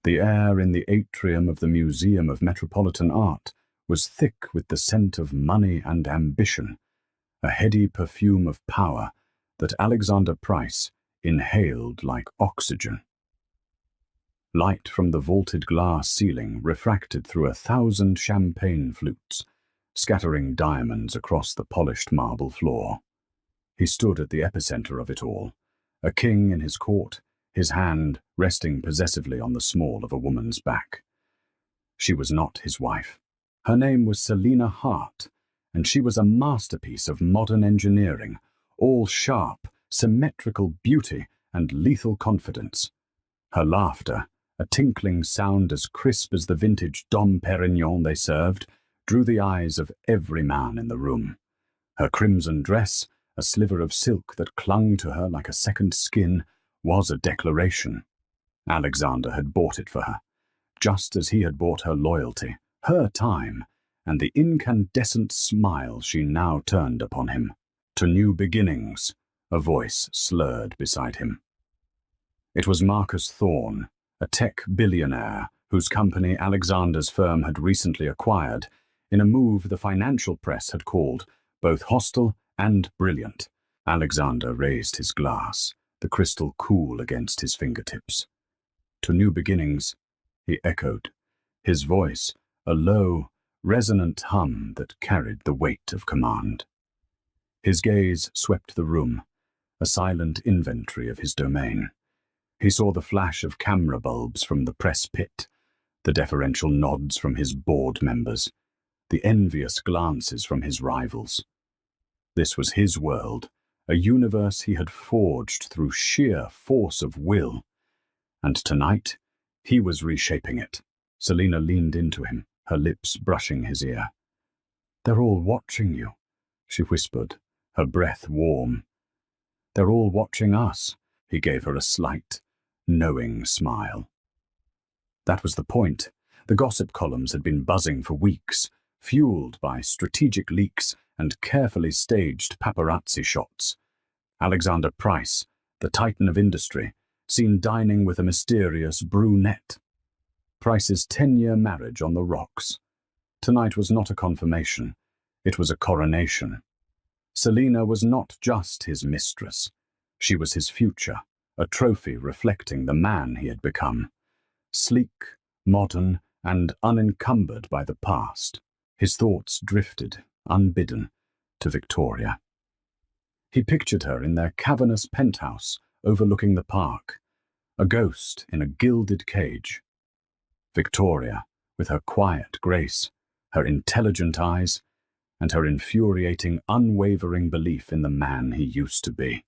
The air in the atrium of the Museum of Metropolitan Art was thick with the scent of money and ambition, a heady perfume of power that Alexander Price inhaled like oxygen. Light from the vaulted glass ceiling refracted through 1,000 champagne flutes, scattering diamonds across the polished marble floor. He stood at the epicenter of it all, a king in his court, his hand resting possessively on the small of a woman's back. She was not his wife. Her name was Selina Hart, and she was a masterpiece of modern engineering, all sharp, symmetrical beauty and lethal confidence. Her laughter, a tinkling sound as crisp as the vintage Dom Perignon they served, drew the eyes of every man in the room. Her crimson dress, a sliver of silk that clung to her like a second skin, was a declaration. Alexander had bought it for her, just as he had bought her loyalty, her time, and the incandescent smile she now turned upon him. To new beginnings, a voice slurred beside him. It was Marcus Thorne, a tech billionaire whose company Alexander's firm had recently acquired, in a move the financial press had called both hostile and brilliant. Alexander raised his glass, the crystal cool against his fingertips. To new beginnings, he echoed, his voice a low, resonant hum that carried the weight of command. His gaze swept the room, a silent inventory of his domain. He saw the flash of camera bulbs from the press pit, the deferential nods from his board members, the envious glances from his rivals. This was his world, a universe he had forged through sheer force of will. And tonight, he was reshaping it. Selina leaned into him, her lips brushing his ear. "They're all watching you," she whispered, her breath warm. "They're all watching us." He gave her a slight, knowing smile. That was the point. The gossip columns had been buzzing for weeks, fueled by strategic leaks and carefully staged paparazzi shots. Alexander Price, the titan of industry, seen dining with a mysterious brunette. Price's 10-year marriage on the rocks. Tonight was not a confirmation, it was a coronation. Selina was not just his mistress. She was his future, a trophy reflecting the man he had become. Sleek, modern, and unencumbered by the past, his thoughts drifted, unbidden, to Victoria. He pictured her in their cavernous penthouse overlooking the park, a ghost in a gilded cage. Victoria, with her quiet grace, her intelligent eyes, and her infuriating, unwavering belief in the man he used to be.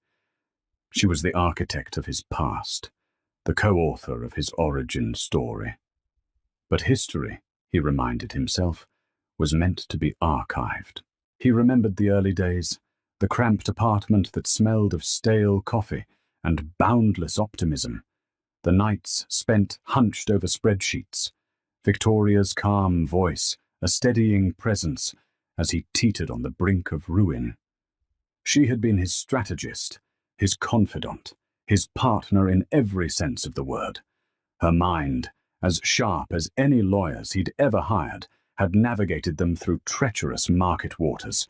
She was the architect of his past, the co-author of his origin story. But history, he reminded himself, was meant to be archived. He remembered the early days, the cramped apartment that smelled of stale coffee and boundless optimism, the nights spent hunched over spreadsheets, Victoria's calm voice, a steadying presence as he teetered on the brink of ruin. She had been his strategist, his confidant, his partner in every sense of the word. Her mind, as sharp as any lawyer's he'd ever hired, had navigated them through treacherous market waters.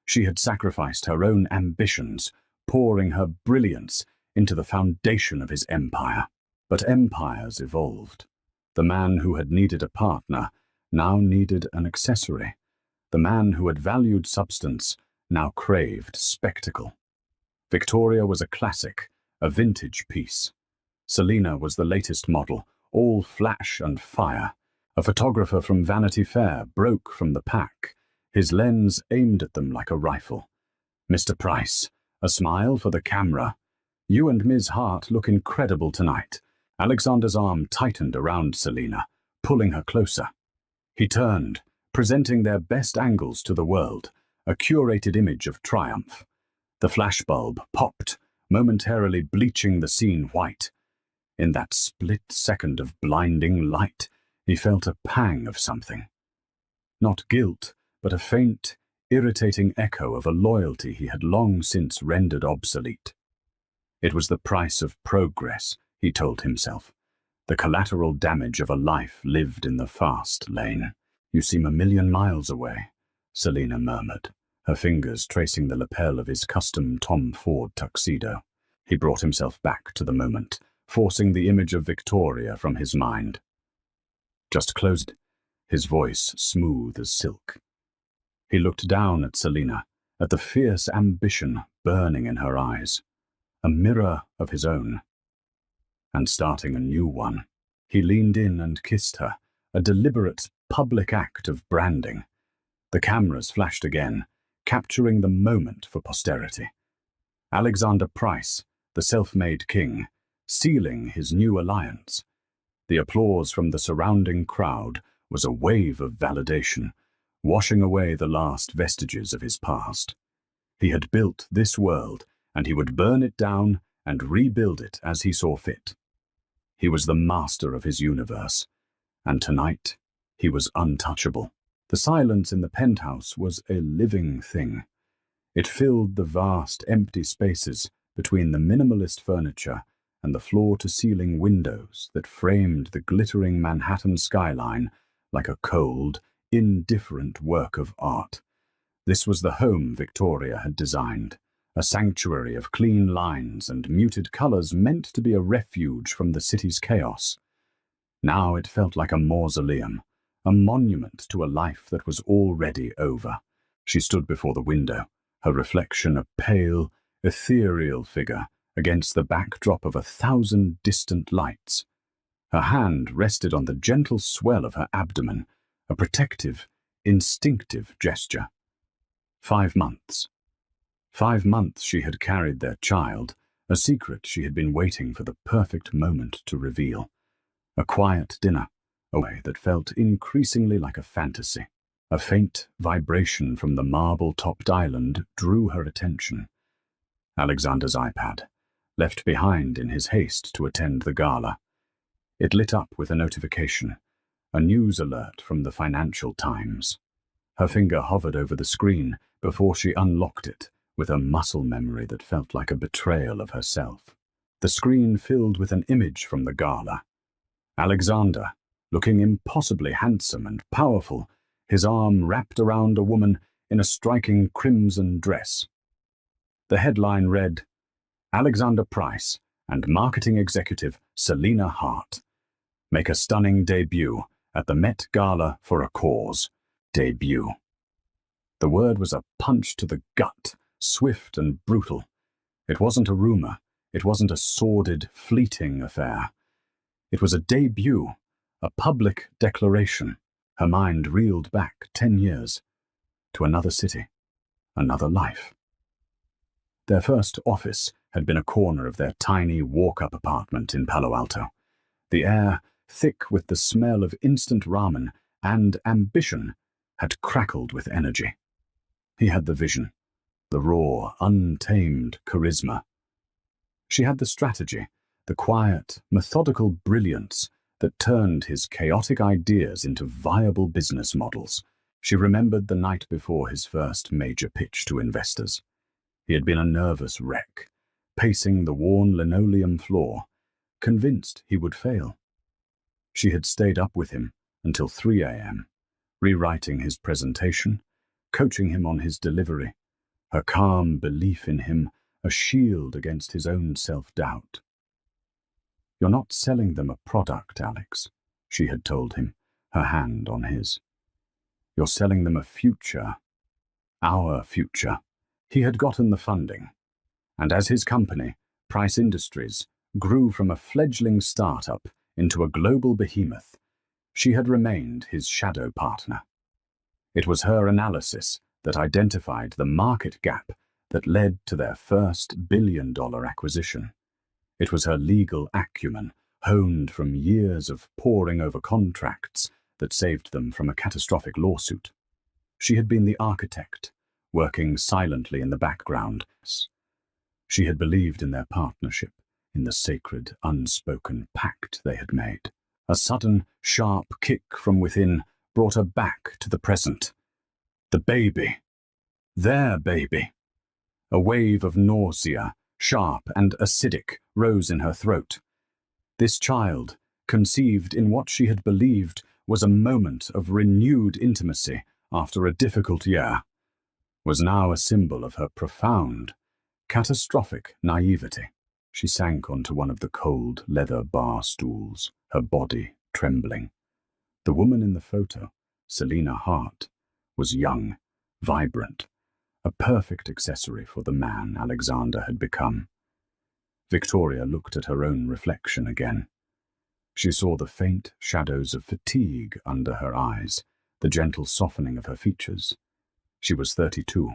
She had sacrificed her own ambitions, pouring her brilliance into the foundation of his empire. But empires evolved. The man who had needed a partner now needed an accessory. The man who had valued substance now craved spectacle. Victoria was a classic, a vintage piece. Selina was the latest model, all flash and fire. A photographer from Vanity Fair broke from the pack, his lens aimed at them like a rifle. "Mr. Price, a smile for the camera. You and Ms. Hart look incredible tonight." Alexander's arm tightened around Selina, pulling her closer. He turned, presenting their best angles to the world, a curated image of triumph. The flashbulb popped, momentarily bleaching the scene white. In that split second of blinding light, he felt a pang of something. Not guilt, but a faint, irritating echo of a loyalty he had long since rendered obsolete. It was the price of progress, he told himself. the collateral damage of a life lived in the fast lane. "You seem a million miles away," Selina murmured, her fingers tracing the lapel of his custom Tom Ford tuxedo. He brought himself back to the moment, forcing the image of Victoria from his mind. "Just closed," his voice smooth as silk. He looked down at Selina, at the fierce ambition burning in her eyes, a mirror of his own, and starting a new one. He leaned in and kissed her, a deliberate public act of branding. The cameras flashed again, capturing the moment for posterity. Alexander Price, the self-made king, sealing his new alliance. The applause from the surrounding crowd was a wave of validation, washing away the last vestiges of his past. He had built this world, and he would burn it down and rebuild it as he saw fit. He was the master of his universe, and tonight he was untouchable. The silence in the penthouse was a living thing. It filled the vast, empty spaces between the minimalist furniture and the floor-to-ceiling windows that framed the glittering Manhattan skyline like a cold, indifferent work of art. This was the home Victoria had designed, a sanctuary of clean lines and muted colors meant to be a refuge from the city's chaos. Now it felt like a mausoleum, a monument to a life that was already over. She stood before the window, her reflection a pale, ethereal figure against the backdrop of 1,000 distant lights. Her hand rested on the gentle swell of her abdomen, a protective, instinctive gesture. 5 months. 5 months she had carried their child, a secret she had been waiting for the perfect moment to reveal. A quiet dinner, a way that felt increasingly like a fantasy. A faint vibration from the marble-topped island drew her attention. Alexander's iPad, left behind in his haste to attend the gala. It lit up with a notification, a news alert from the Financial Times. Her finger hovered over the screen before she unlocked it with a muscle memory that felt like a betrayal of herself. The screen filled with an image from the gala. Alexander, looking impossibly handsome and powerful, his arm wrapped around a woman in a striking crimson dress. The headline read, "Alexander Price and marketing executive Selina Hart make a stunning debut at the Met Gala for a cause." Debut. The word was a punch to the gut, swift and brutal. It wasn't a rumor. It wasn't a sordid, fleeting affair. It was a debut, a public declaration. Her mind reeled back 10 years, to another city, another life. Their first office had been a corner of their tiny walk-up apartment in Palo Alto. The air, thick with the smell of instant ramen and ambition, had crackled with energy. He had the vision, the raw, untamed charisma. She had the strategy, the quiet, methodical brilliance that turned his chaotic ideas into viable business models. She remembered the night before his first major pitch to investors. He had been a nervous wreck, pacing the worn linoleum floor, convinced he would fail. She had stayed up with him until 3 a.m., rewriting his presentation, coaching him on his delivery, her calm belief in him a shield against his own self-doubt. "You're not selling them a product, Alex," she had told him, her hand on his. "You're selling them a future. Our future." He had gotten the funding, and as his company, Price Industries, grew from a fledgling startup into a global behemoth, she had remained his shadow partner. It was her analysis that identified the market gap that led to their first billion-dollar acquisition. It was her legal acumen, honed from years of poring over contracts, that saved them from a catastrophic lawsuit. She had been the architect, working silently in the background. She had believed in their partnership, in the sacred, unspoken pact they had made. A sudden, sharp kick from within brought her back to the present. The baby. Their baby. A wave of nausea, sharp and acidic, rose in her throat. This child, conceived in what she had believed was a moment of renewed intimacy after a difficult year, was now a symbol of her profound, catastrophic naivety. She sank onto one of the cold leather bar stools, her body trembling. The woman in the photo, Selina Hart, was young, vibrant, a perfect accessory for the man Alexander had become. Victoria looked at her own reflection again. She saw the faint shadows of fatigue under her eyes, the gentle softening of her features. She was 32,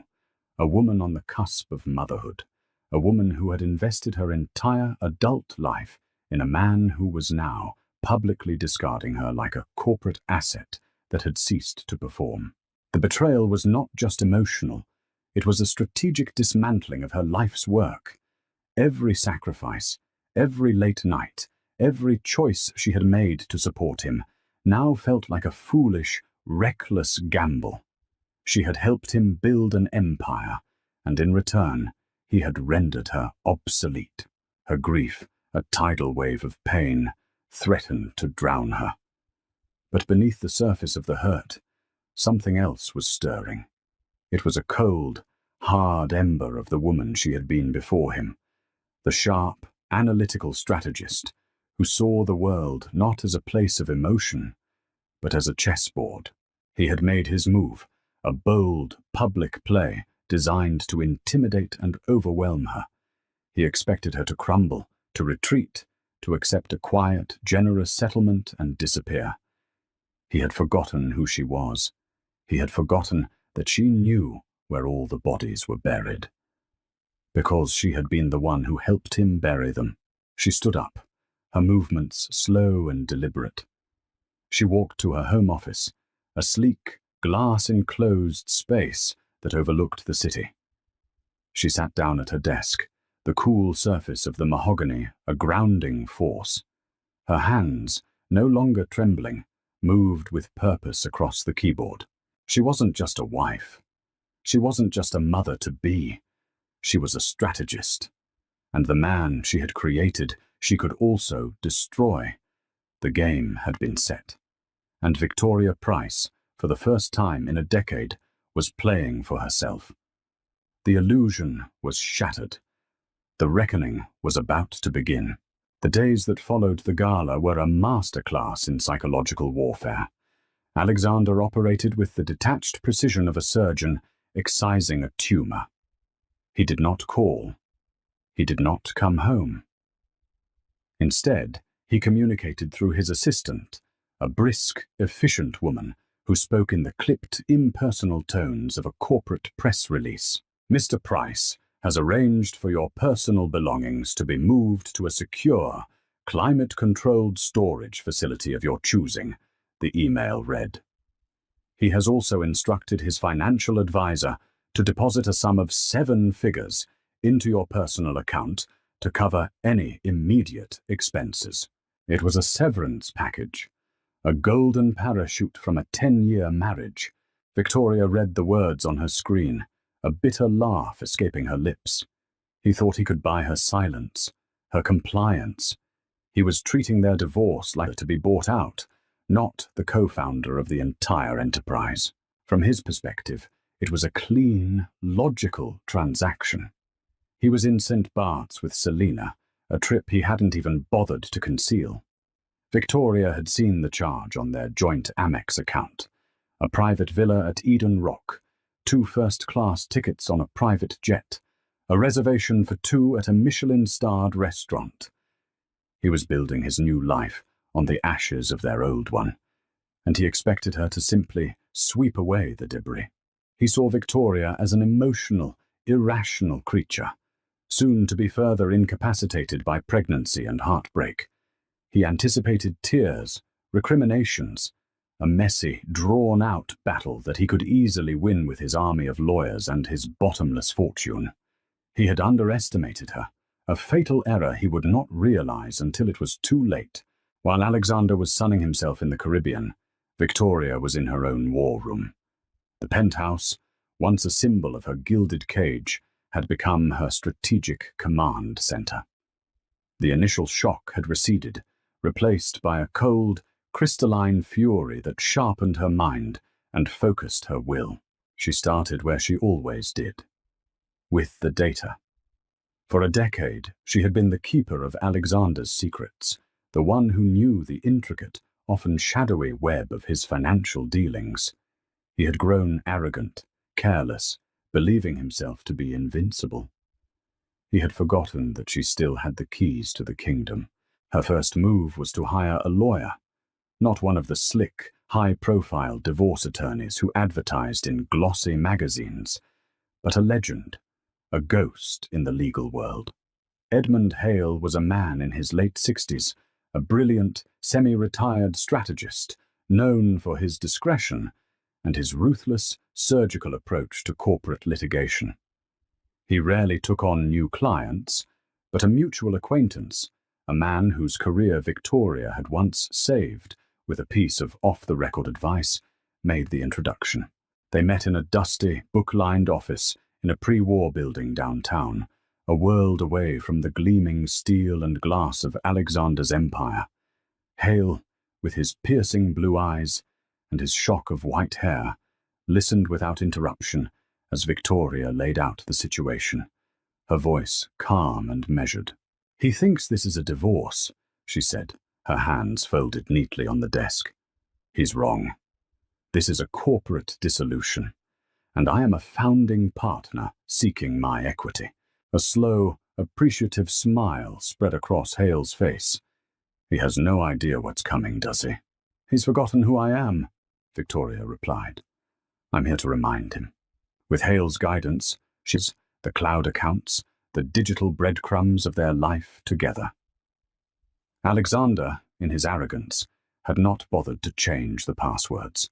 a woman on the cusp of motherhood, a woman who had invested her entire adult life in a man who was now publicly discarding her like a corporate asset that had ceased to perform. The betrayal was not just emotional, it was a strategic dismantling of her life's work. Every sacrifice, every late night, every choice she had made to support him now felt like a foolish, reckless gamble. She had helped him build an empire, and in return, he had rendered her obsolete. Her grief, a tidal wave of pain, threatened to drown her. But beneath the surface of the hurt, something else was stirring. It was a cold, hard ember of the woman she had been before him, the sharp, analytical strategist who saw the world not as a place of emotion, but as a chessboard. He had made his move, a bold, public play designed to intimidate and overwhelm her. He expected her to crumble, to retreat, to accept a quiet, generous settlement and disappear. He had forgotten who she was. He had forgotten that she knew where all the bodies were buried. Because she had been the one who helped him bury them. She stood up, her movements slow and deliberate. She walked to her home office, a sleek, glass-enclosed space that overlooked the city. She sat down at her desk, the cool surface of the mahogany a grounding force. Her hands, no longer trembling, moved with purpose across the keyboard. She wasn't just a wife. She wasn't just a mother-to-be. She was a strategist. And the man she had created, she could also destroy. The game had been set. And Victoria Price, for the first time in a decade, was playing for herself. The illusion was shattered. The reckoning was about to begin. The days that followed the gala were a masterclass in psychological warfare. Alexander operated with the detached precision of a surgeon excising a tumor. He did not call. He did not come home. Instead, he communicated through his assistant, a brisk, efficient woman who spoke in the clipped, impersonal tones of a corporate press release. Mr. Price has arranged for your personal belongings to be moved to a secure, climate-controlled storage facility of your choosing, the email read. He has also instructed his financial advisor to deposit a sum of 7 figures into your personal account to cover any immediate expenses. It was a severance package, a golden parachute from a 10-year marriage. Victoria read the words on her screen, a bitter laugh escaping her lips. He thought he could buy her silence, her compliance. He was treating their divorce like to be bought out, not the co-founder of the entire enterprise. From his perspective, it was a clean, logical transaction. He was in St. Bart's with Selina, a trip he hadn't even bothered to conceal. Victoria had seen the charge on their joint Amex account, a private villa at Eden Rock, 2 first-class tickets on a private jet, a reservation for 2 at a Michelin-starred restaurant. He was building his new life on the ashes of their old one, and he expected her to simply sweep away the debris. He saw Victoria as an emotional, irrational creature, soon to be further incapacitated by pregnancy and heartbreak. He anticipated tears, recriminations, a messy, drawn-out battle that he could easily win with his army of lawyers and his bottomless fortune. He had underestimated her, a fatal error he would not realize until it was too late. While Alexander was sunning himself in the Caribbean, Victoria was in her own war room. The penthouse, once a symbol of her gilded cage, had become her strategic command center. The initial shock had receded, replaced by a cold, crystalline fury that sharpened her mind and focused her will. She started where she always did, with the data. For a decade, she had been the keeper of Alexander's secrets, the one who knew the intricate, often shadowy web of his financial dealings. He had grown arrogant, careless, believing himself to be invincible. He had forgotten that she still had the keys to the kingdom. Her first move was to hire a lawyer, not one of the slick, high-profile divorce attorneys who advertised in glossy magazines, but a legend, a ghost in the legal world. Edmund Hale was a man in his late 60s, a brilliant, semi-retired strategist, known for his discretion and his ruthless, surgical approach to corporate litigation. He rarely took on new clients, but a mutual acquaintance, a man whose career Victoria had once saved with a piece of off-the-record advice, made the introduction. They met in a dusty, book-lined office in a pre-war building downtown, a world away from the gleaming steel and glass of Alexander's empire. Hale, with his piercing blue eyes and his shock of white hair, listened without interruption as Victoria laid out the situation, her voice calm and measured. "He thinks this is a divorce," she said, her hands folded neatly on the desk. "He's wrong. This is a corporate dissolution, and I am a founding partner seeking my equity." A slow, appreciative smile spread across Hale's face. "He has no idea what's coming, does he?" "He's forgotten who I am," Victoria replied. "I'm here to remind him." With Hale's guidance, she's the cloud accounts, the digital breadcrumbs of their life together. Alexander, in his arrogance, had not bothered to change the passwords.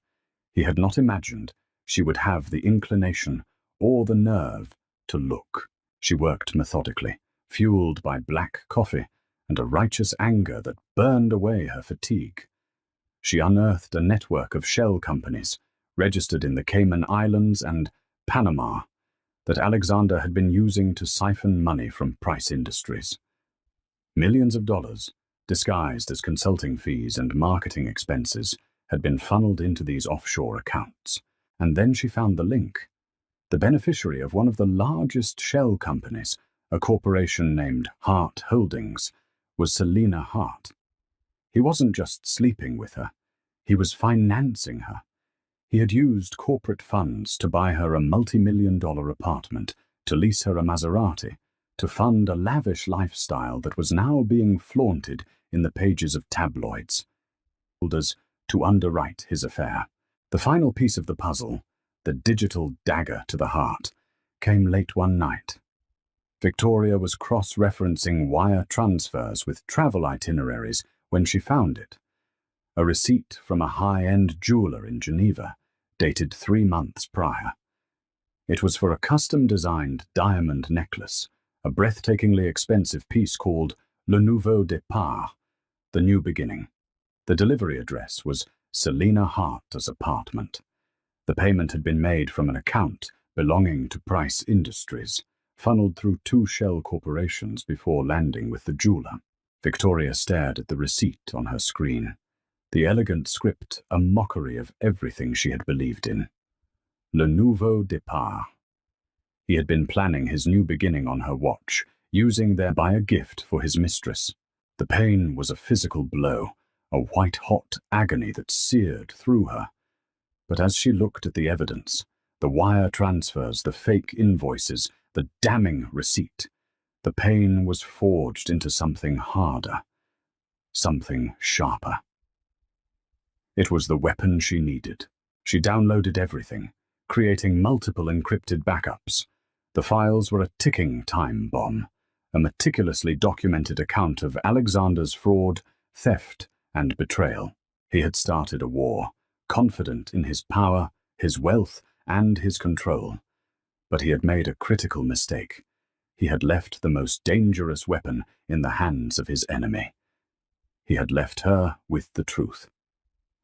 He had not imagined she would have the inclination or the nerve to look. She worked methodically, fueled by black coffee and a righteous anger that burned away her fatigue. She unearthed a network of shell companies, registered in the Cayman Islands and Panama, that Alexander had been using to siphon money from Price Industries. Millions of dollars, disguised as consulting fees and marketing expenses, had been funneled into these offshore accounts. And then she found the link. The beneficiary of one of the largest shell companies, a corporation named Hart Holdings, was Selina Hart. He wasn't just sleeping with her, he was financing her. He had used corporate funds to buy her a multi-million-dollar apartment, to lease her a Maserati, to fund a lavish lifestyle that was now being flaunted in the pages of tabloids. To underwrite his affair. The final piece of the puzzle, the digital dagger to the heart, came late one night. Victoria was cross-referencing wire transfers with travel itineraries when she found it. A receipt from a high-end jeweler in Geneva, dated 3 months prior. It was for a custom-designed diamond necklace, a breathtakingly expensive piece called Le Nouveau Départ, the new beginning. The delivery address was Selina Hart's apartment. The payment had been made from an account belonging to Price Industries, funneled through 2 shell corporations before landing with the jeweler. Victoria stared at the receipt on her screen, the elegant script a mockery of everything she had believed in. Le Nouveau Départ. He had been planning his new beginning on her watch, using thereby a gift for his mistress. The pain was a physical blow, a white-hot agony that seared through her. But as she looked at the evidence, the wire transfers, the fake invoices, the damning receipt, the pain was forged into something harder, something sharper. It was the weapon she needed. She downloaded everything, creating multiple encrypted backups. The files were a ticking time bomb, a meticulously documented account of Alexander's fraud, theft, and betrayal. He had started a war, confident in his power, his wealth, and his control. But he had made a critical mistake. He had left the most dangerous weapon in the hands of his enemy. He had left her with the truth.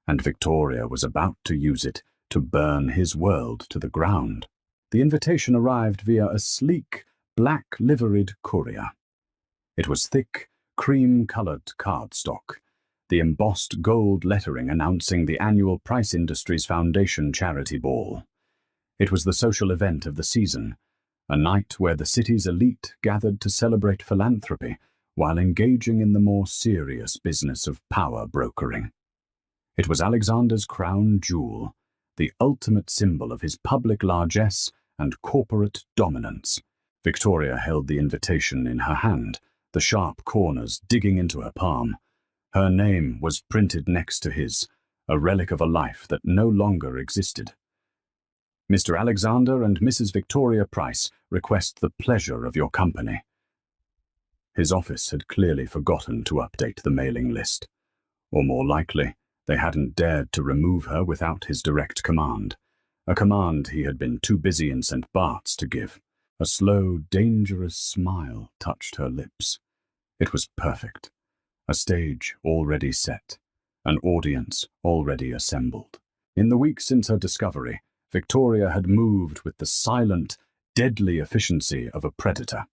And Victoria was about to use it to burn his world to the ground. The invitation arrived via a sleek, black-liveried courier. It was thick, cream-colored cardstock, the embossed gold lettering announcing the annual Price Industries Foundation Charity Ball. It was the social event of the season, a night where the city's elite gathered to celebrate philanthropy while engaging in the more serious business of power brokering. It was Alexander's crown jewel, the ultimate symbol of his public largesse and corporate dominance. Victoria held the invitation in her hand, the sharp corners digging into her palm. Her name was printed next to his, a relic of a life that no longer existed. Mr. Alexander and Mrs. Victoria Price request the pleasure of your company. His office had clearly forgotten to update the mailing list. Or more likely, they hadn't dared to remove her without his direct command, a command he had been too busy in St. Bart's to give. A slow, dangerous smile touched her lips. It was perfect. A stage already set, an audience already assembled. In the weeks since her discovery, Victoria had moved with the silent, deadly efficiency of a predator.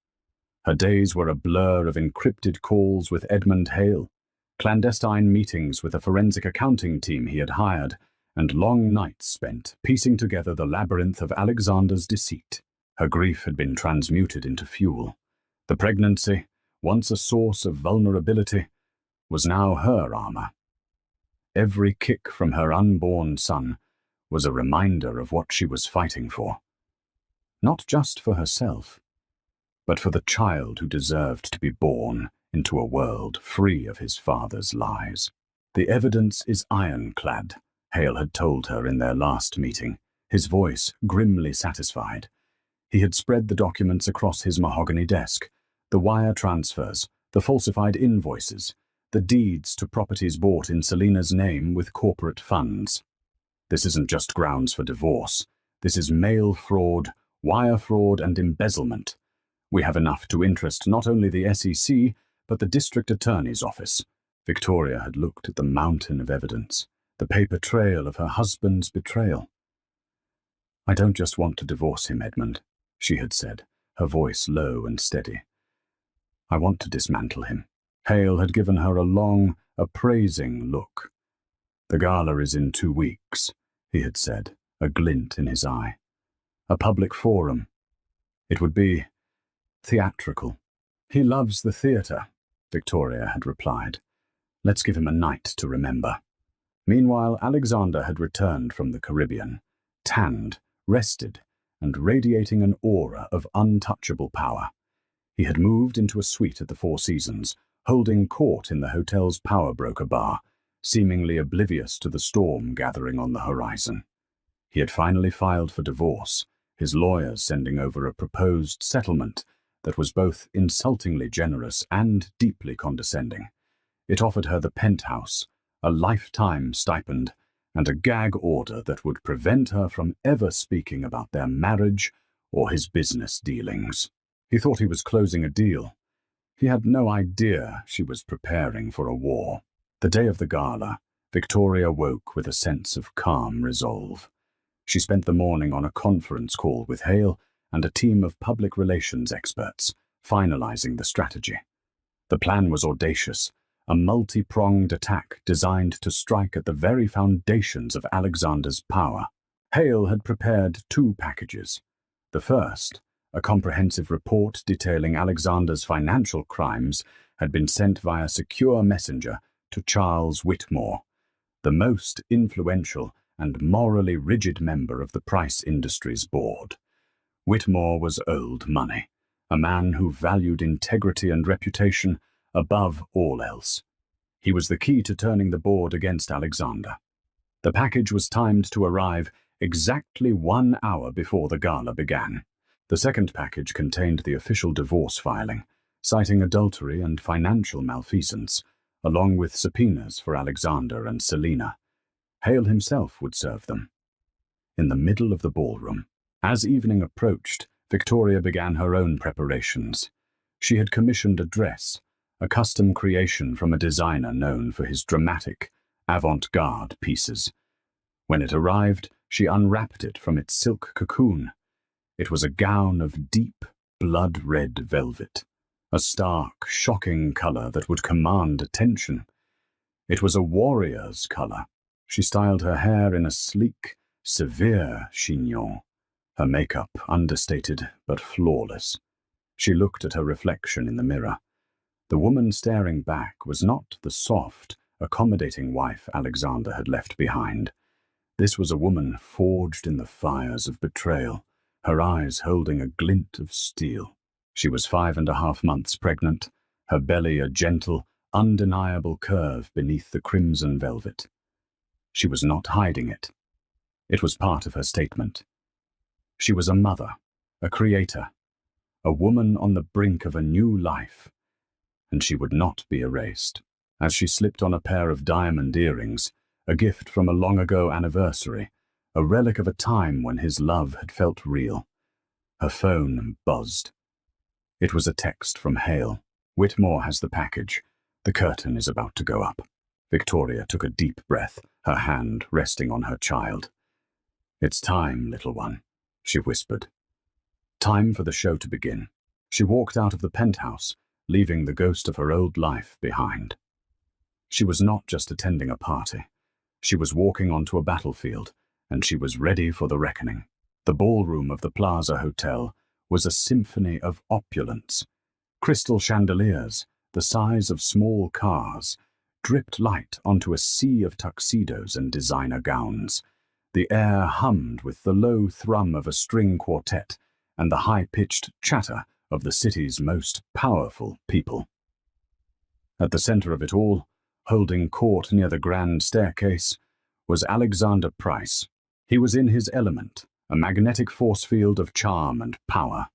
Her days were a blur of encrypted calls with Edmund Hale, clandestine meetings with a forensic accounting team he had hired, and long nights spent piecing together the labyrinth of Alexander's deceit. Her grief had been transmuted into fuel. The pregnancy, once a source of vulnerability, was now her armor. Every kick from her unborn son was a reminder of what she was fighting for. Not just for herself, but for the child who deserved to be born into a world free of his father's lies. The evidence is ironclad, Hale had told her in their last meeting, his voice grimly satisfied. He had spread the documents across his mahogany desk, the wire transfers, the falsified invoices, the deeds to properties bought in Selina's name with corporate funds. This isn't just grounds for divorce. This is mail fraud, wire fraud, and embezzlement. We have enough to interest not only the SEC, but the district attorney's office. Victoria had looked at the mountain of evidence, the paper trail of her husband's betrayal. I don't just want to divorce him, Edmund, she had said, her voice low and steady. I want to dismantle him. Hale had given her a long, appraising look. The gala is in 2 weeks, he had said, a glint in his eye. A public forum. It would be theatrical. He loves the theatre, Victoria had replied. Let's give him a night to remember. Meanwhile, Alexander had returned from the Caribbean, tanned, rested, and radiating an aura of untouchable power. He had moved into a suite at the Four Seasons, holding court in the hotel's power broker bar, seemingly oblivious to the storm gathering on the horizon. He had finally filed for divorce, his lawyers sending over a proposed settlement that was both insultingly generous and deeply condescending. It offered her the penthouse, a lifetime stipend, and a gag order that would prevent her from ever speaking about their marriage or his business dealings. He thought he was closing a deal. He had no idea she was preparing for a war. The day of the gala, Victoria woke with a sense of calm resolve. She spent the morning on a conference call with Hale and a team of public relations experts, finalizing the strategy. The plan was audacious, a multi-pronged attack designed to strike at the very foundations of Alexander's power. Hale had prepared 2 packages. The first, a comprehensive report detailing Alexander's financial crimes, had been sent via secure messenger to Charles Whitmore, the most influential and morally rigid member of the Price Industries Board. Whitmore was old money, a man who valued integrity and reputation above all else. He was the key to turning the board against Alexander. The package was timed to arrive exactly 1 hour before the gala began. The second package contained the official divorce filing, citing adultery and financial malfeasance, along with subpoenas for Alexander and Selina. Hale himself would serve them. In the middle of the ballroom, as evening approached, Victoria began her own preparations. She had commissioned a dress, a custom creation from a designer known for his dramatic, avant-garde pieces. When it arrived, she unwrapped it from its silk cocoon. It was a gown of deep, blood-red velvet, a stark, shocking color that would command attention. It was a warrior's color. She styled her hair in a sleek, severe chignon, her makeup understated but flawless. She looked at her reflection in the mirror. The woman staring back was not the soft, accommodating wife Alexander had left behind. This was a woman forged in the fires of betrayal, her eyes holding a glint of steel. She was 5.5 months pregnant, her belly a gentle, undeniable curve beneath the crimson velvet. She was not hiding it. It was part of her statement. She was a mother, a creator, a woman on the brink of a new life, and she would not be erased. As she slipped on a pair of diamond earrings, a gift from a long-ago anniversary, a relic of a time when his love had felt real, her phone buzzed. It was a text from Hale. "Whitmore has the package. The curtain is about to go up." Victoria took a deep breath, her hand resting on her child. "It's time, little one," she whispered. Time for the show to begin. She walked out of the penthouse, leaving the ghost of her old life behind. She was not just attending a party. She was walking onto a battlefield, and she was ready for the reckoning. The ballroom of the Plaza Hotel was a symphony of opulence. Crystal chandeliers, the size of small cars, dripped light onto a sea of tuxedos and designer gowns. The air hummed with the low thrum of a string quartet and the high-pitched chatter of the city's most powerful people. At the center of it all, holding court near the grand staircase, was Alexander Price. He was in his element, a magnetic force field of charm and power.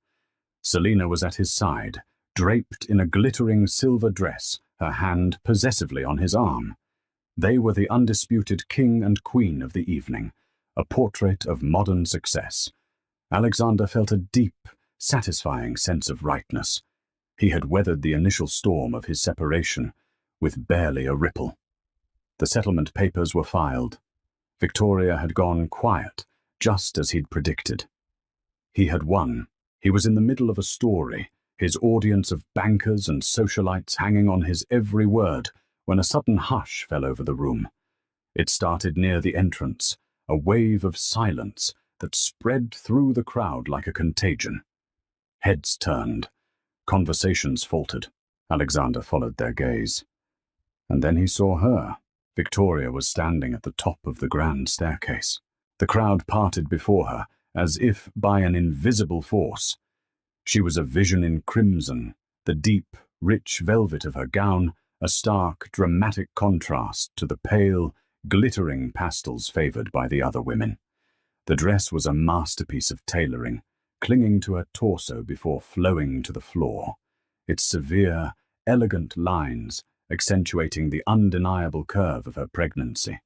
Selina was at his side, draped in a glittering silver dress, her hand possessively on his arm. They were the undisputed king and queen of the evening, a portrait of modern success. Alexander felt a deep, satisfying sense of rightness. He had weathered the initial storm of his separation with barely a ripple. The settlement papers were filed. Victoria had gone quiet, just as he'd predicted. He had won. He was in the middle of a story, his audience of bankers and socialites hanging on his every word, when a sudden hush fell over the room. It started near the entrance, a wave of silence that spread through the crowd like a contagion. Heads turned. Conversations faltered. Alexander followed their gaze. And then he saw her. Victoria was standing at the top of the grand staircase. The crowd parted before her, as if by an invisible force. She was a vision in crimson, the deep, rich velvet of her gown, a stark, dramatic contrast to the pale, glittering pastels favored by the other women. The dress was a masterpiece of tailoring, clinging to her torso before flowing to the floor, its severe, elegant lines accentuating the undeniable curve of her pregnancy.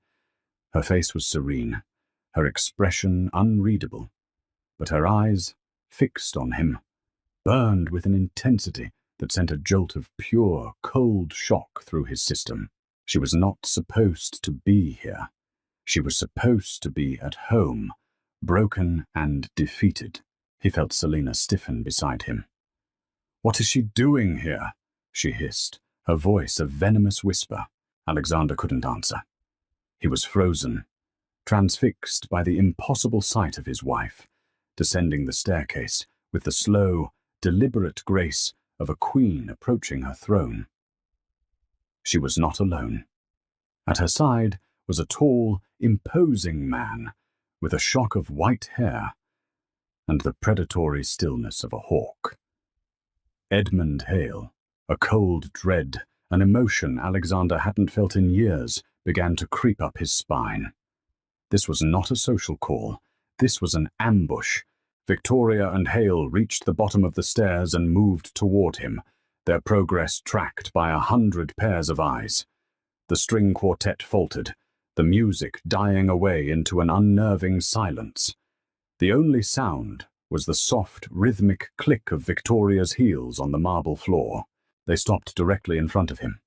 Her face was serene, her expression unreadable, but her eyes, fixed on him, burned with an intensity that sent a jolt of pure, cold shock through his system. She was not supposed to be here. She was supposed to be at home, broken and defeated. He felt Selina stiffen beside him. "What is she doing here?" she hissed, her voice a venomous whisper. Alexander couldn't answer. He was frozen, transfixed by the impossible sight of his wife, descending the staircase with the slow, deliberate grace of a queen approaching her throne. She was not alone. At her side was a tall, imposing man with a shock of white hair and the predatory stillness of a hawk. Edmund Hale, a cold dread, an emotion Alexander hadn't felt in years, began to creep up his spine. This was not a social call. This was an ambush. Victoria and Hale reached the bottom of the stairs and moved toward him, their progress tracked by 100 pairs of eyes. The string quartet faltered, the music dying away into an unnerving silence. The only sound was the soft, rhythmic click of Victoria's heels on the marble floor. They stopped directly in front of him.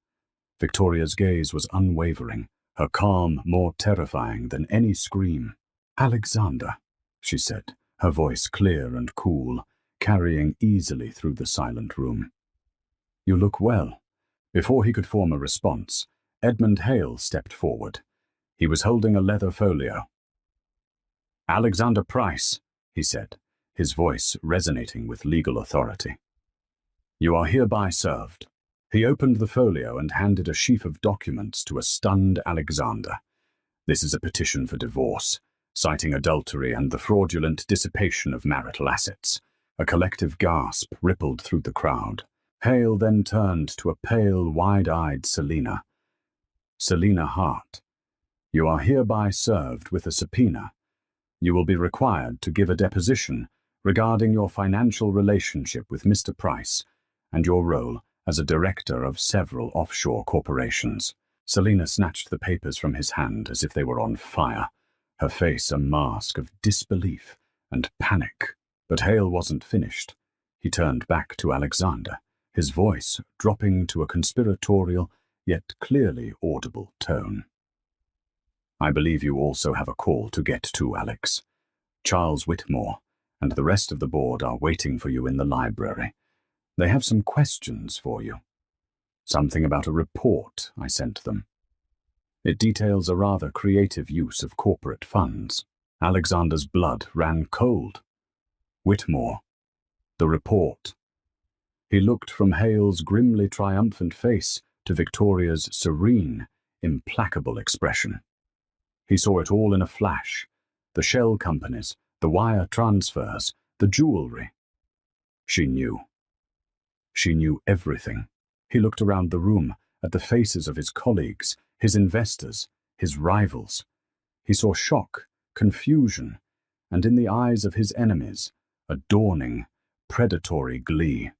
Victoria's gaze was unwavering, her calm more terrifying than any scream. "Alexander," she said, her voice clear and cool, carrying easily through the silent room. "You look well." Before he could form a response, Edmund Hale stepped forward. He was holding a leather folio. "Alexander Price," he said, his voice resonating with legal authority. "You are hereby served." He opened the folio and handed a sheaf of documents to a stunned Alexander. "This is a petition for divorce, citing adultery and the fraudulent dissipation of marital assets." A collective gasp rippled through the crowd. Hale then turned to a pale, wide-eyed Selina. "Selina Hart, you are hereby served with a subpoena. You will be required to give a deposition regarding your financial relationship with Mr. Price and your role as a director of several offshore corporations." Selina snatched the papers from his hand as if they were on fire, her face a mask of disbelief and panic. But Hale wasn't finished. He turned back to Alexander, his voice dropping to a conspiratorial yet clearly audible tone. "I believe you also have a call to get to, Alex. Charles Whitmore and the rest of the board are waiting for you in the library. They have some questions for you. Something about a report I sent them. It details a rather creative use of corporate funds." Alexander's blood ran cold. "Whitmore. The report." He looked from Hale's grimly triumphant face to Victoria's serene, implacable expression. He saw it all in a flash. The shell companies, the wire transfers, the jewelry. She knew. She knew everything. He looked around the room, at the faces of his colleagues, his investors, his rivals. He saw shock, confusion, and in the eyes of his enemies, a dawning, predatory glee.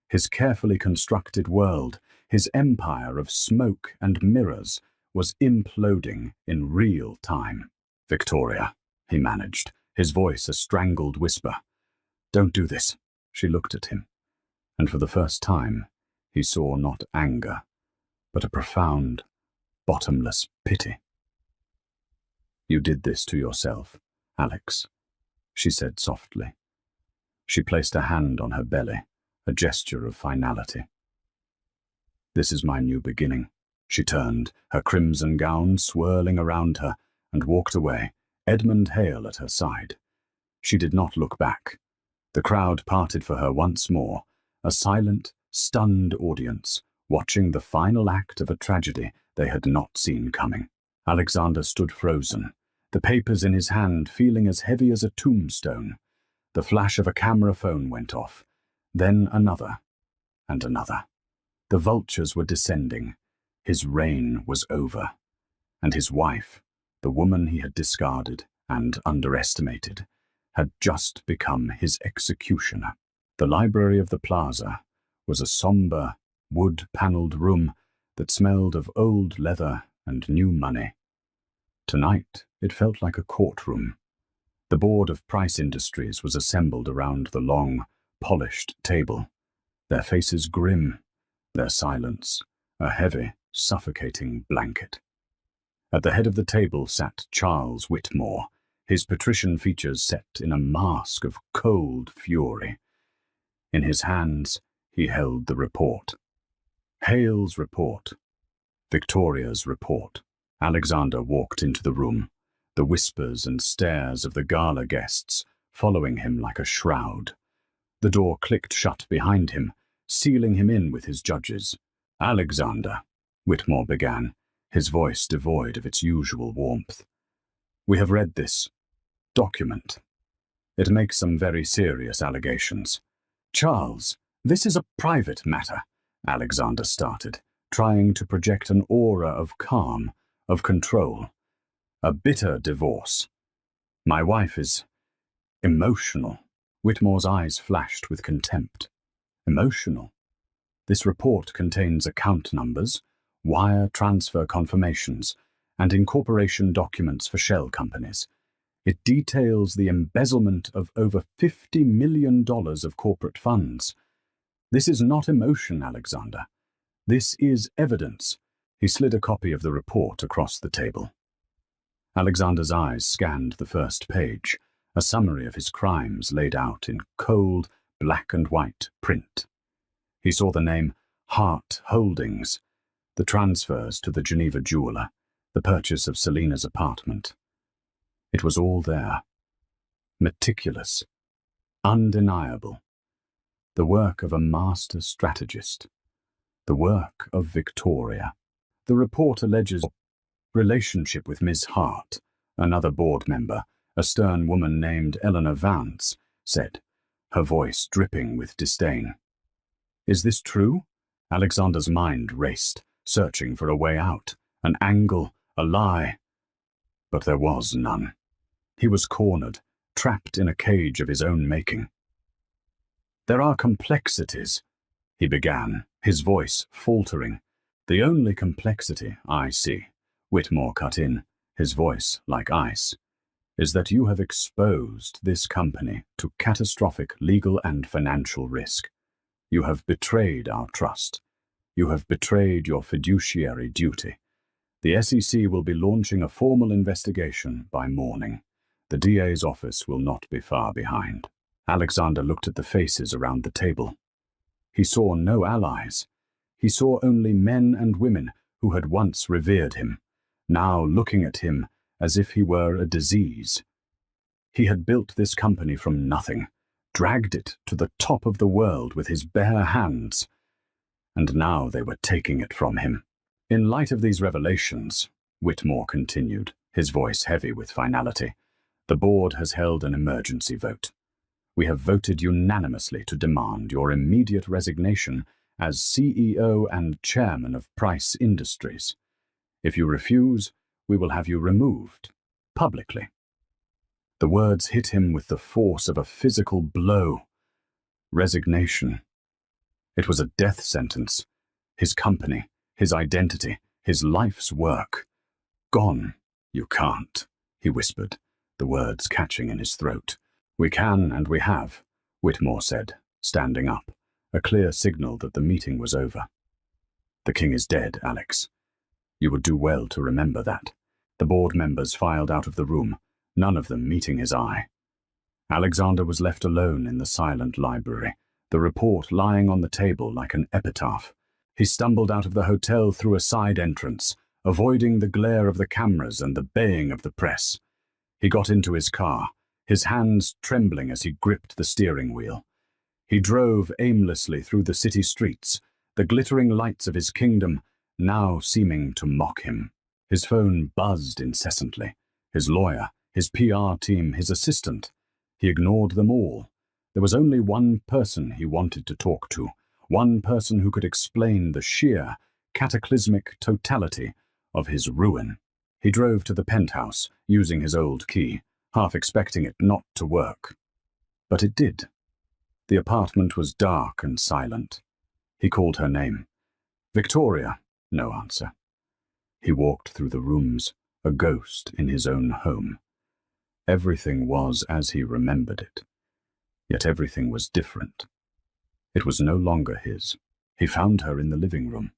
His carefully constructed world, his empire of smoke and mirrors, was imploding in real time. "Victoria," he managed, his voice a strangled whisper. "Don't do this." She looked at him, and for the first time, he saw not anger, but a profound, bottomless pity. "You did this to yourself, Alex," she said softly. She placed a hand on her belly, a gesture of finality. "This is my new beginning." She turned, her crimson gown swirling around her, and walked away, Edmund Hale at her side. She did not look back. The crowd parted for her once more, a silent, stunned audience, watching the final act of a tragedy they had not seen coming. Alexander stood frozen, the papers in his hand feeling as heavy as a tombstone. The flash of a camera phone went off, then another, and another. The vultures were descending. His reign was over, and his wife, the woman he had discarded and underestimated, had just become his executioner. The library of the plaza was a somber, wood-paneled room that smelled of old leather and new money. Tonight, it felt like a courtroom. The board of Price Industries was assembled around the long, polished table, their faces grim, their silence a heavy, suffocating blanket. At the head of the table sat Charles Whitmore, his patrician features set in a mask of cold fury. In his hands, he held the report. Hale's report. Victoria's report. Alexander walked into the room, the whispers and stares of the gala guests following him like a shroud. The door clicked shut behind him, sealing him in with his judges. "Alexander," Whitmore began, his voice devoid of its usual warmth. "We have read this document. It makes some very serious allegations." "Charles, this is a private matter," Alexander started, trying to project an aura of calm, of control. "A bitter divorce. My wife is emotional." Whitmore's eyes flashed with contempt. "Emotional? This report contains account numbers, wire transfer confirmations, and incorporation documents for shell companies. It details the embezzlement of over $50 million of corporate funds. This is not emotion, Alexander. This is evidence." He slid a copy of the report across the table. Alexander's eyes scanned the first page, a summary of his crimes laid out in cold, black and white print. He saw the name Hart Holdings, The transfers to the Geneva jeweler, the purchase of Selina's apartment. It was all there. Meticulous, undeniable. The work of a master strategist. The work of Victoria. The report alleges relationship with Miss Hart, another board member, a stern woman named Eleanor Vance, said, her voice dripping with disdain. Is this true? Alexander's mind raced, searching for a way out, an angle, a lie. But there was none. He was cornered, trapped in a cage of his own making. There are complexities, he began, his voice faltering. The only complexity I see, Whitmore cut in, his voice like ice, is that you have exposed this company to catastrophic legal and financial risk. You have betrayed our trust. You have betrayed your fiduciary duty. The SEC will be launching a formal investigation by morning. The DA's office will not be far behind. Alexander looked at the faces around the table. He saw no allies. He saw only men and women who had once revered him, now looking at him as if he were a disease. He had built this company from nothing, dragged it to the top of the world with his bare hands, and now they were taking it from him. In light of these revelations, Whitmore continued, his voice heavy with finality, the board has held an emergency vote. We have voted unanimously to demand your immediate resignation as CEO and chairman of Price Industries. If you refuse, we will have you removed, publicly. The words hit him with the force of a physical blow. Resignation. It was a death sentence. His company, his identity, his life's work. Gone. You can't, he whispered, the words catching in his throat. We can and we have, Whitmore said, standing up, a clear signal that the meeting was over. The king is dead, Alex. You would do well to remember that. The board members filed out of the room, none of them meeting his eye. Alexander was left alone in the silent library, the report lying on the table like an epitaph. He stumbled out of the hotel through a side entrance, avoiding the glare of the cameras and the baying of the press. He got into his car, his hands trembling as he gripped the steering wheel. He drove aimlessly through the city streets, the glittering lights of his kingdom now seeming to mock him. His phone buzzed incessantly. His lawyer, his PR team, his assistant. He ignored them all. There was only one person he wanted to talk to, one person who could explain the sheer, cataclysmic totality of his ruin. He drove to the penthouse, using his old key, half expecting it not to work. But it did. The apartment was dark and silent. He called her name. Victoria, no answer. He walked through the rooms, a ghost in his own home. Everything was as he remembered it. Yet everything was different. It was no longer his. He found her in the living room.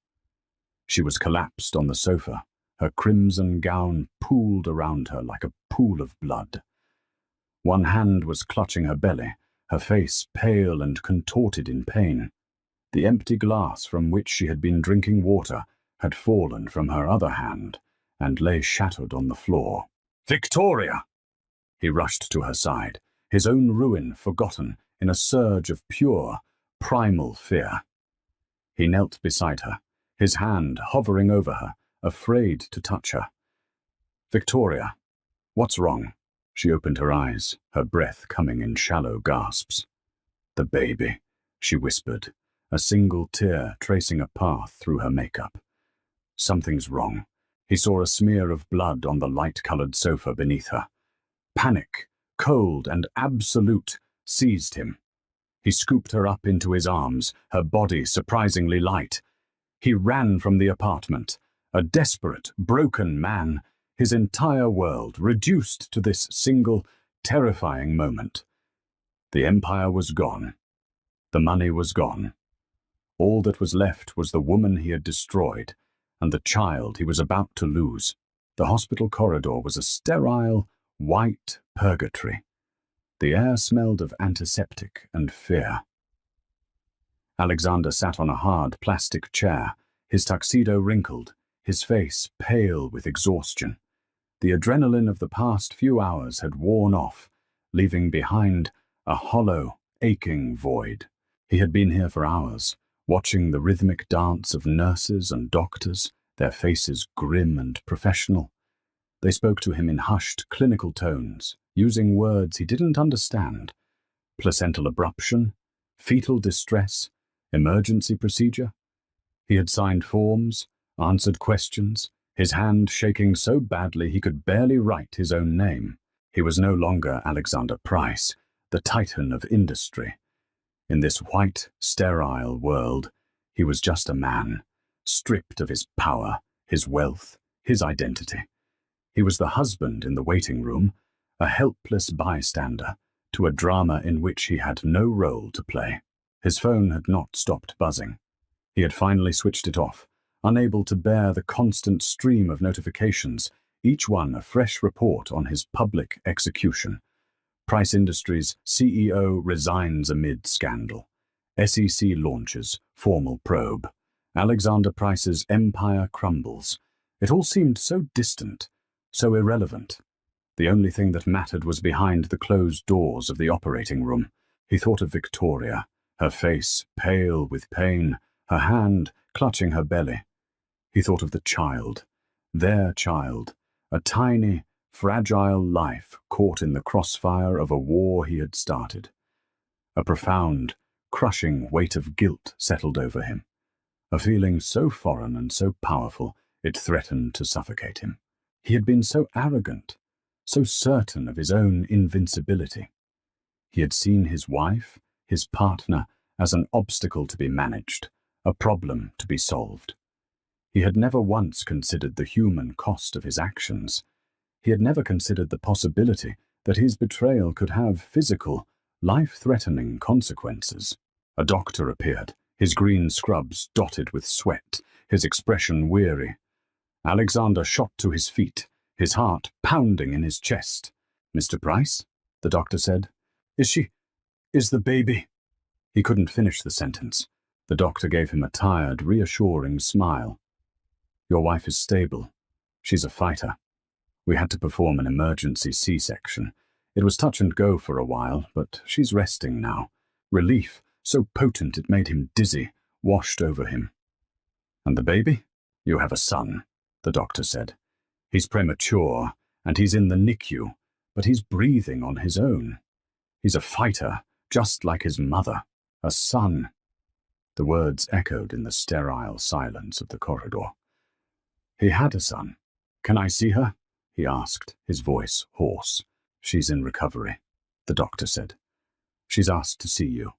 She was collapsed on the sofa, her crimson gown pooled around her like a pool of blood. One hand was clutching her belly, her face pale and contorted in pain. The empty glass from which she had been drinking water had fallen from her other hand and lay shattered on the floor. Victoria! He rushed to her side, his own ruin forgotten in a surge of pure, primal fear. He knelt beside her, his hand hovering over her, afraid to touch her. Victoria, what's wrong? She opened her eyes, her breath coming in shallow gasps. The baby, she whispered, a single tear tracing a path through her makeup. Something's wrong. He saw a smear of blood on the light-colored sofa beneath her. Panic, cold and absolute, seized him. He scooped her up into his arms, her body surprisingly light. He ran from the apartment, a desperate, broken man, his entire world reduced to this single, terrifying moment. The empire was gone. The money was gone. All that was left was the woman he had destroyed and the child he was about to lose. The hospital corridor was a sterile, white purgatory. The air smelled of antiseptic and fear. Alexander sat on a hard plastic chair, His tuxedo wrinkled, his face pale with exhaustion. The adrenaline of the past few hours had worn off, leaving behind a hollow, aching void. He had been here for hours, watching the rhythmic dance of nurses and doctors, their faces grim and professional. They spoke to him in hushed, clinical tones, using words he didn't understand. Placental abruption, fetal distress, emergency procedure. He had signed forms, answered questions, his hand shaking so badly he could barely write his own name. He was no longer Alexander Price, the titan of industry. In this white, sterile world, he was just a man, stripped of his power, his wealth, his identity. He was the husband in the waiting room, a helpless bystander to a drama in which he had no role to play. His phone had not stopped buzzing. He had finally switched it off, unable to bear the constant stream of notifications, each one a fresh report on his public execution. Price Industries CEO resigns amid scandal. SEC launches formal probe. Alexander Price's empire crumbles. It all seemed so distant, so irrelevant. The only thing that mattered was behind the closed doors of the operating room. He thought of Victoria, her face pale with pain, her hand clutching her belly. He thought of the child, their child, a tiny, fragile life caught in the crossfire of a war he had started. A profound, crushing weight of guilt settled over him, a feeling so foreign and so powerful it threatened to suffocate him. He had been so arrogant, so certain of his own invincibility. He had seen his wife, his partner, as an obstacle to be managed, a problem to be solved. He had never once considered the human cost of his actions. He had never considered the possibility that his betrayal could have physical, life-threatening consequences. A doctor appeared, his green scrubs dotted with sweat, his expression weary. Alexander shot to his feet, his heart pounding in his chest. "Mr. Price?" the doctor said. Is the baby?" He couldn't finish the sentence. The doctor gave him a tired, reassuring smile. "Your wife is stable. She's a fighter. We had to perform an emergency C-section. It was touch and go for a while, but she's resting now." Relief, so potent it made him dizzy, washed over him. "And the baby? You have a son," the doctor said. "He's premature, and he's in the NICU, but he's breathing on his own. He's a fighter, just like his mother. A son." The words echoed in the sterile silence of the corridor. He had a son. "Can I see her?" he asked, his voice hoarse. "She's in recovery," the doctor said. "She's asked to see you."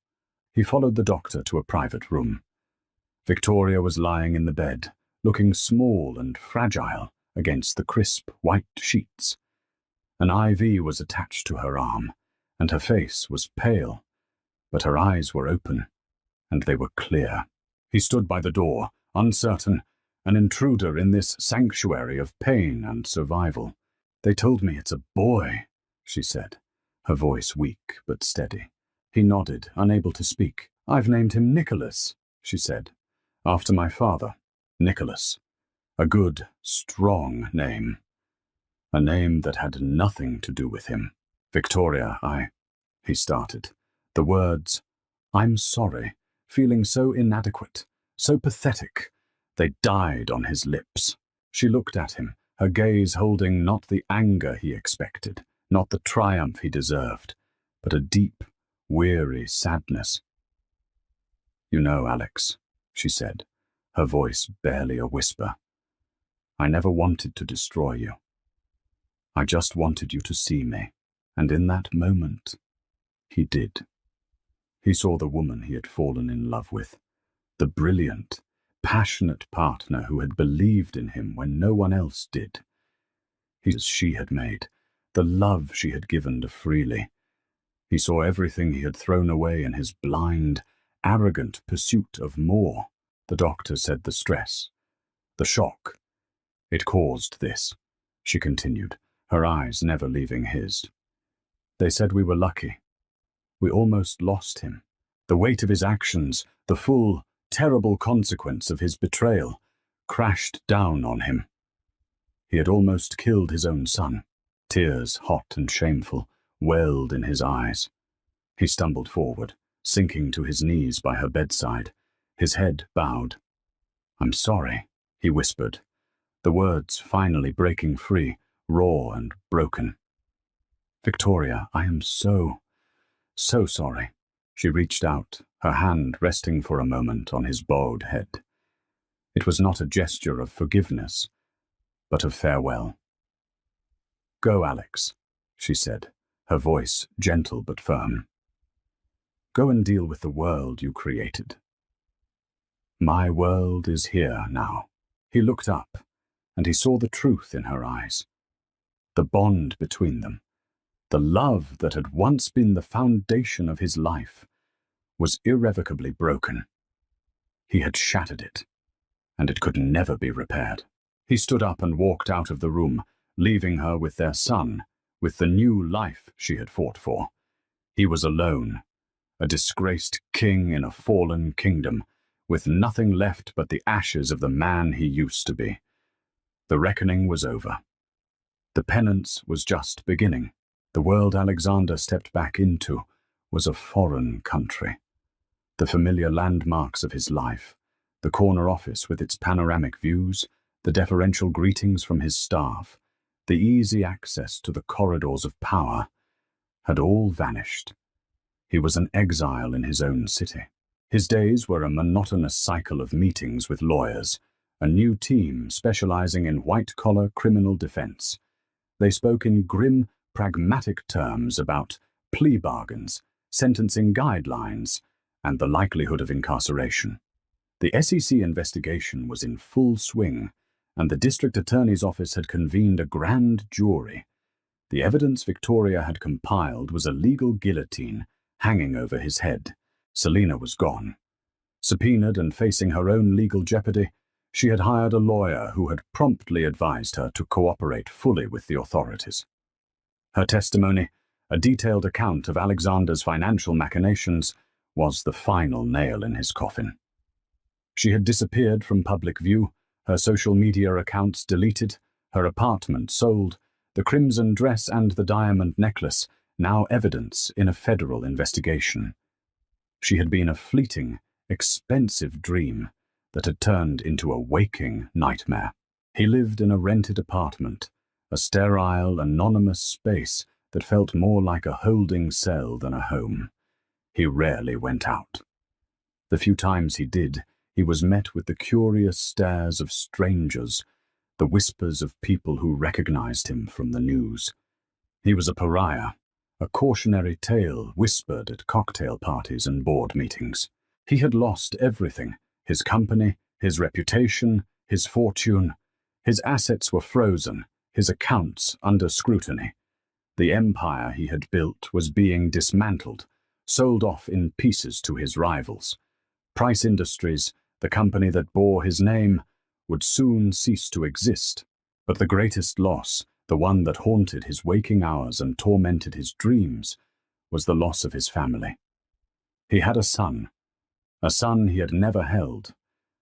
He followed the doctor to a private room. Victoria was lying in the bed, looking small and fragile against the crisp white sheets. An IV was attached to her arm, and her face was pale, but her eyes were open, and they were clear. He stood by the door, uncertain, an intruder in this sanctuary of pain and survival. "They told me it's a boy," she said, her voice weak but steady. He nodded, unable to speak. "I've named him Nicholas," she said, "after my father, Nicholas. A good, strong name. A name that had nothing to do with him." "Victoria, he started. The words, "I'm sorry," feeling so inadequate, so pathetic, they died on his lips. She looked at him, her gaze holding not the anger he expected, not the triumph he deserved, but a deep, weary sadness. "You know, Alex," she said, her voice barely a whisper, "I never wanted to destroy you. I just wanted you to see me." And in that moment, he did. He saw the woman he had fallen in love with, the brilliant, passionate partner who had believed in him when no one else did. She had made, the love she had given to freely. He saw everything he had thrown away in his blind, arrogant pursuit of more. The doctor said the stress, the shock. It caused this, she continued, her eyes never leaving his. They said we were lucky. We almost lost him. The weight of his actions, the full, terrible consequence of his betrayal, crashed down on him. He had almost killed his own son. Tears, hot and shameful, welled in his eyes. He stumbled forward, sinking to his knees by her bedside, his head bowed. "I'm sorry," he whispered, the words finally breaking free, raw and broken. "Victoria, I am so sorry." She reached out, her hand resting for a moment on his bowed head. It was not a gesture of forgiveness, but of farewell. "Go, Alex," she said, her voice gentle but firm. "Go and deal with the world you created. My world is here now." He looked up, and he saw the truth in her eyes. The bond between them, the love that had once been the foundation of his life, was irrevocably broken. He had shattered it, and it could never be repaired. He stood up and walked out of the room, leaving her with their son, with the new life she had fought for. He was alone, a disgraced king in a fallen kingdom, with nothing left but the ashes of the man he used to be. The reckoning was over. The penance was just beginning. The world Alexander stepped back into was a foreign country. The familiar landmarks of his life, the corner office with its panoramic views, the deferential greetings from his staff, the easy access to the corridors of power, had all vanished. He was an exile in his own city. His days were a monotonous cycle of meetings with lawyers, a new team specializing in white-collar criminal defense. They spoke in grim, pragmatic terms about plea bargains, sentencing guidelines, and the likelihood of incarceration. The SEC investigation was in full swing, and the district attorney's office had convened a grand jury. The evidence Victoria had compiled was a legal guillotine hanging over his head. Selina was gone. Subpoenaed and facing her own legal jeopardy, she had hired a lawyer who had promptly advised her to cooperate fully with the authorities. Her testimony, a detailed account of Alexander's financial machinations, was the final nail in his coffin. She had disappeared from public view, her social media accounts deleted, her apartment sold, the crimson dress and the diamond necklace now evidence in a federal investigation. She had been a fleeting, expensive dream that had turned into a waking nightmare. He lived in a rented apartment, a sterile, anonymous space that felt more like a holding cell than a home. He rarely went out. The few times he did, he was met with the curious stares of strangers, the whispers of people who recognized him from the news. He was a pariah, a cautionary tale whispered at cocktail parties and board meetings. He had lost everything: his company, his reputation, his fortune. His assets were frozen, his accounts under scrutiny. The empire he had built was being dismantled, sold off in pieces to his rivals. Price Industries, the company that bore his name, would soon cease to exist. But the greatest loss, the one that haunted his waking hours and tormented his dreams, was the loss of his family. He had a son he had never held,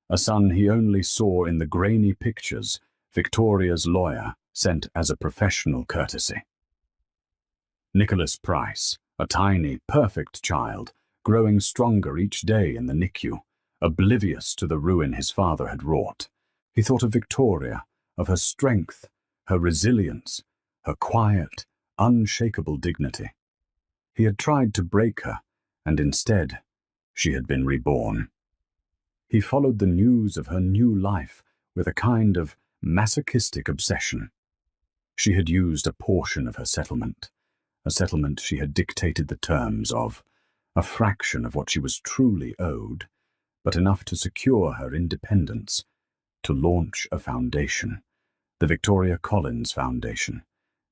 a son he only saw in the grainy pictures Victoria's lawyer sent as a professional courtesy. Nicholas Price, a tiny, perfect child, growing stronger each day in the NICU, oblivious to the ruin his father had wrought. He thought of Victoria, of her strength, her resilience, her quiet, unshakable dignity. He had tried to break her, and instead, she had been reborn. He followed the news of her new life with a kind of masochistic obsession. She had used a portion of her settlement, a settlement she had dictated the terms of, a fraction of what she was truly owed, but enough to secure her independence, to launch a foundation, the Victoria Collins Foundation,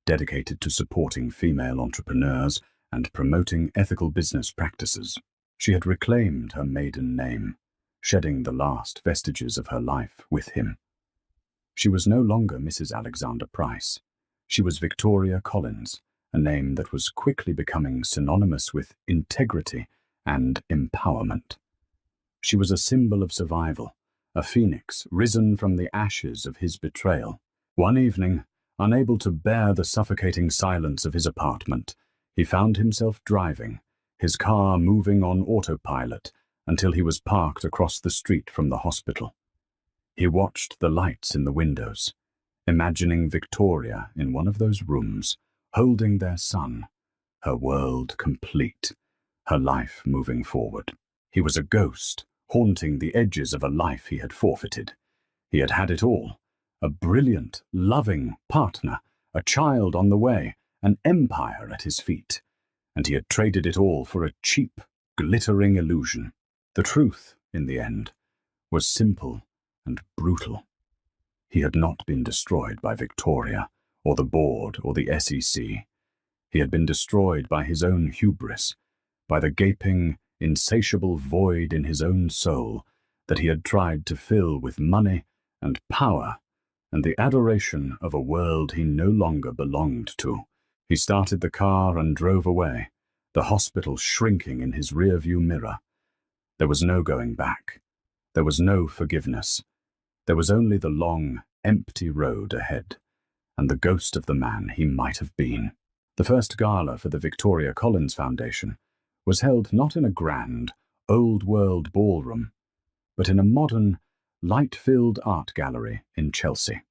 dedicated to supporting female entrepreneurs and promoting ethical business practices. She had reclaimed her maiden name, shedding the last vestiges of her life with him. She was no longer Mrs. Alexander Price. She was Victoria Collins, a name that was quickly becoming synonymous with integrity and empowerment. She was a symbol of survival, a phoenix risen from the ashes of his betrayal. One evening, unable to bear the suffocating silence of his apartment, he found himself driving, his car moving on autopilot until he was parked across the street from the hospital. He watched the lights in the windows, imagining Victoria in one of those rooms, holding their son, her world complete, her life moving forward. He was a ghost, haunting the edges of a life he had forfeited. He had had it all: a brilliant, loving partner, a child on the way, an empire at his feet. And he had traded it all for a cheap, glittering illusion. The truth, in the end, was simple and brutal. He had not been destroyed by Victoria, or the board, or the SEC. He had been destroyed by his own hubris, by the gaping, insatiable void in his own soul that he had tried to fill with money and power and the adoration of a world he no longer belonged to. He started the car and drove away, the hospital shrinking in his rearview mirror. There was no going back. There was no forgiveness. There was only the long, empty road ahead, and the ghost of the man he might have been. The first gala for the Victoria Collins Foundation was held not in a grand, old-world ballroom, but in a modern, light-filled art gallery in Chelsea.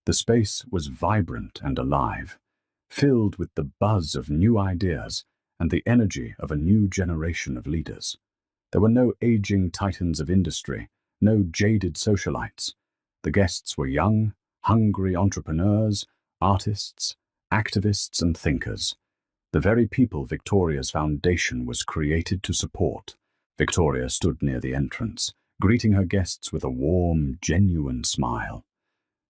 The space was vibrant and alive, filled with the buzz of new ideas and the energy of a new generation of leaders. There were no aging titans of industry, no jaded socialites. The guests were young, hungry entrepreneurs, artists, activists and thinkers. The very people Victoria's foundation was created to support. Victoria stood near the entrance, greeting her guests with a warm, genuine smile.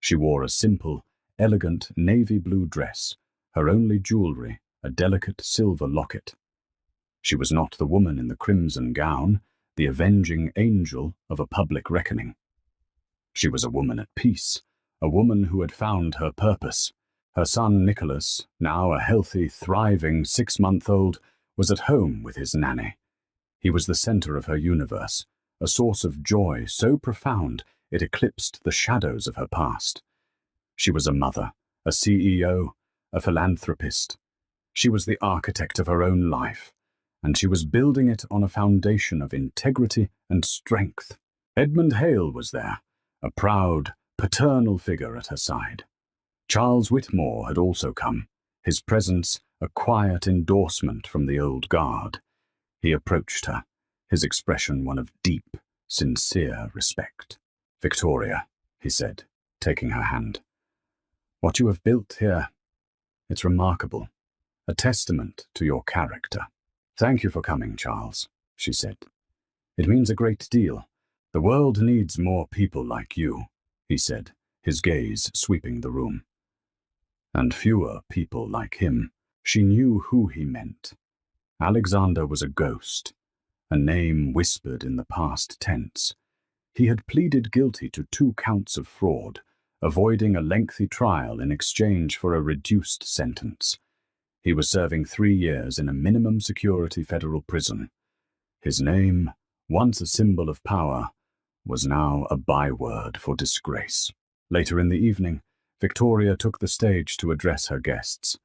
She wore a simple, elegant navy blue dress, her only jewelry a delicate silver locket. She was not the woman in the crimson gown, the avenging angel of a public reckoning. She was a woman at peace, a woman who had found her purpose. Her son Nicholas, now a healthy, thriving 6-month-old, was at home with his nanny. He was the center of her universe, a source of joy so profound it eclipsed the shadows of her past. She was a mother, a CEO, a philanthropist. She was the architect of her own life, and she was building it on a foundation of integrity and strength. Edmund Hale was there, a proud, paternal figure at her side. Charles Whitmore had also come, his presence a quiet endorsement from the old guard. He approached her, his expression one of deep, sincere respect. "Victoria," he said, taking her hand. "What you have built here, it's remarkable, a testament to your character." "Thank you for coming, Charles," she said. "It means a great deal. The world needs more people like you," he said, his gaze sweeping the room. "And fewer people like him." She knew who he meant. Alexander was a ghost, a name whispered in the past tense. He had pleaded guilty to 2 counts of fraud, avoiding a lengthy trial in exchange for a reduced sentence. He was serving 3 years in a minimum security federal prison. His name, once a symbol of power, was now a byword for disgrace. Later in the evening, Victoria took the stage to address her guests.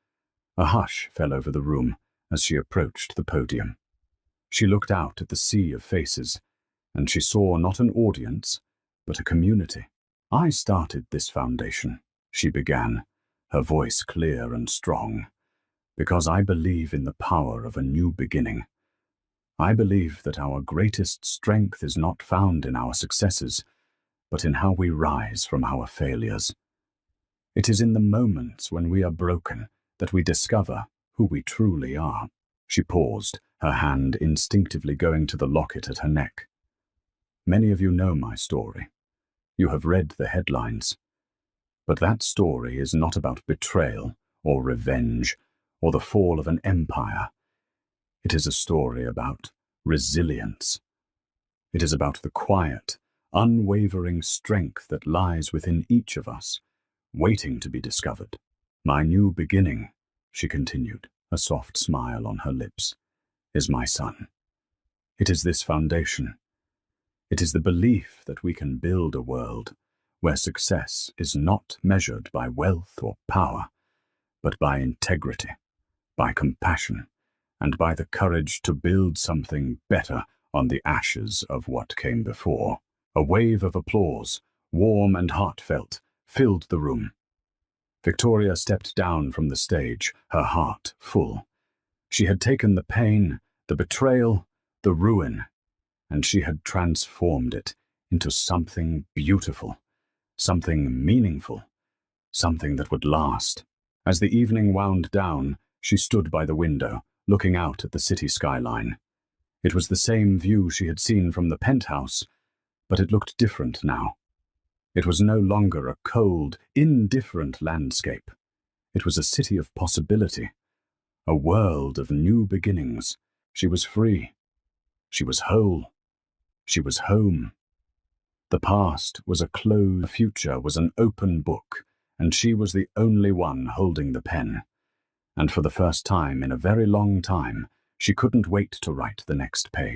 A hush fell over the room as she approached the podium. She looked out at the sea of faces, and she saw not an audience, but a community. "I started this foundation," she began, her voice clear and strong, "because I believe in the power of a new beginning. I believe that our greatest strength is not found in our successes, but in how we rise from our failures. It is in the moments when we are broken that we discover who we truly are." She paused, her hand instinctively going to the locket at her neck. "Many of you know my story. You have read the headlines. But that story is not about betrayal or revenge or the fall of an empire. It is a story about resilience. It is about the quiet, unwavering strength that lies within each of us, waiting to be discovered. My new beginning," she continued, a soft smile on her lips, "is my son. It is this foundation, It is the belief that we can build a world where success is not measured by wealth or power, but by integrity, by compassion, and by the courage to build something better on the ashes of what came before. A wave of applause, warm and heartfelt, filled the room. Victoria stepped down from the stage, her heart full. She had taken the pain, the betrayal, the ruin, and she had transformed it into something beautiful, something meaningful, something that would last. As the evening wound down, she stood by the window, looking out at the city skyline. It was the same view she had seen from the penthouse, but it looked different now. It was no longer a cold, indifferent landscape. It was a city of possibility, a world of new beginnings. She was free. She was whole. She was home. The past was a closed, the future was an open book, and she was the only one holding the pen. And for the first time in a very long time, she couldn't wait to write the next page.